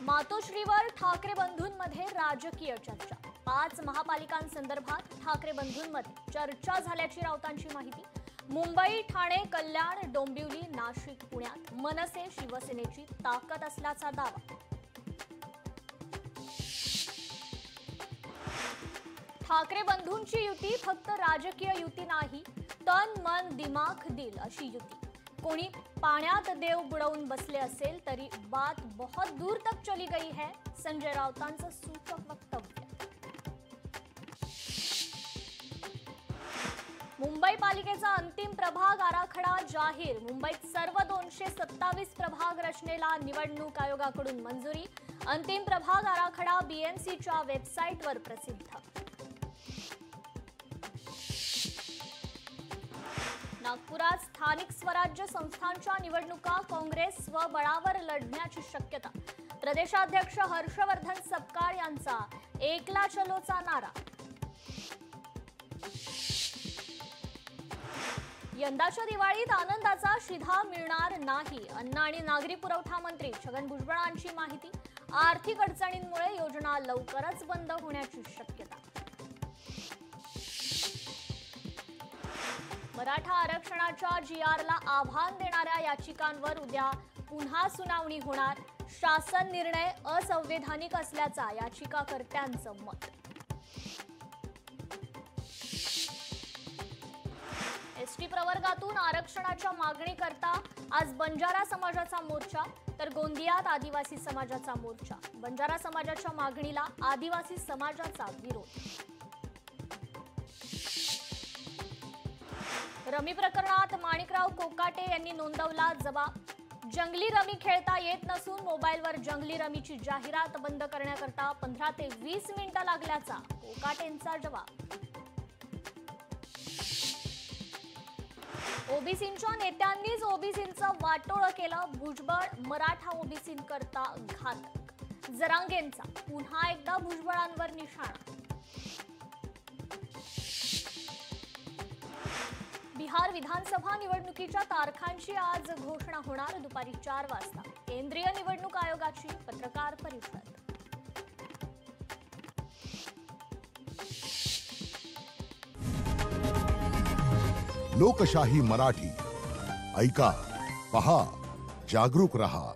मातोश्रीवर ठाकरे बंधूंमध्ये राजकीय चर्चा। 5 महापालिकांसंदर्भात ठाकरे बंधूंमध्ये चर्चा झाल्याची राऊतांची माहिती। मुंबई, ठाणे, कल्याण, डोंबिवली, नाशिक, पुण्यात मनसे शिवसेनेची ताकद असल्याचा दावा। ठाकरे बंधूंची युती फक्त राजकीय युती नाही, तन मन दिमाग दिल अशी युती। कोणी पाण्यात देव बुडवून बसले असेल तरी बात बहुत दूर तक चली गई है, संजय राऊतांचं सूचक वक्तव्य। मुंबई पालिकेचा अंतिम प्रभाग आराखडा जाहीर। मुंबईत सर्व 227 प्रभाग रचनेला निवडणूक आयोगाकडून मंजुरी। अंतिम प्रभाग आराखडा बीएमसीच्या वेबसाईटवर प्रसिद्ध। नागपुरात स्थानिक स्वराज्य संस्थांच्या निवडणुका काँग्रेस स्वबळावर लढण्याची शक्यता। प्रदेशाध्यक्ष हर्षवर्धन सपकाळ यांचा एकला चलोचा नारा। यंदाच्या दिवाळीत आनंदाचा शिधा मिळणार नाही, अन्न आणि नागरी पुरवठा मंत्री छगन भुजबळांची माहिती। आर्थिक अडचणींमुळे योजना लवकरच बंद होण्याची शक्यता। मराठा आरक्षणाच्या जीआरला आव्हान देणाऱ्या याचिकांवर उद्या पुन्हा सुनावणी होणार। शासन निर्णय असंवैधानिक असल्याचा याचिकाकर्त्यांचं मत। एसटी प्रवर्गातून आरक्षणाच्या मागणीकरता आज बंजारा समाजाचा मोर्चा, तर गोंदियात आदिवासी समाजाचा मोर्चा। बंजारा समाजाच्या मागणीला आदिवासी समाजाचा विरोध। रमी प्रकरणात माणिकराव कोकाटे यांनी नोंदवला जबाब। जंगली रमी खेळता येत नसून मोबाईलवर जंगली रमीची जाहिरात बंद करण्याकरता 15 ते 20 मिनिटं लागल्याचा कोकाटेंचा जबाब। ओबीसींच्या नेत्यांनीच ओबीसींचं वाटोळं केलं, भुजबळ मराठा ओबीसींकरता घातक। जरांगेंचा पुन्हा एकदा भुजबळांवर निशाणा। बिहार विधानसभा निवडणुकीच्या तारखांची आज घोषणा होणार। दुपारी 4 वाजता केंद्रीय निवडणूक आयोगाची पत्रकार परिषद। लोकशाही मराठी ऐका, पहा, जागरूक रहा।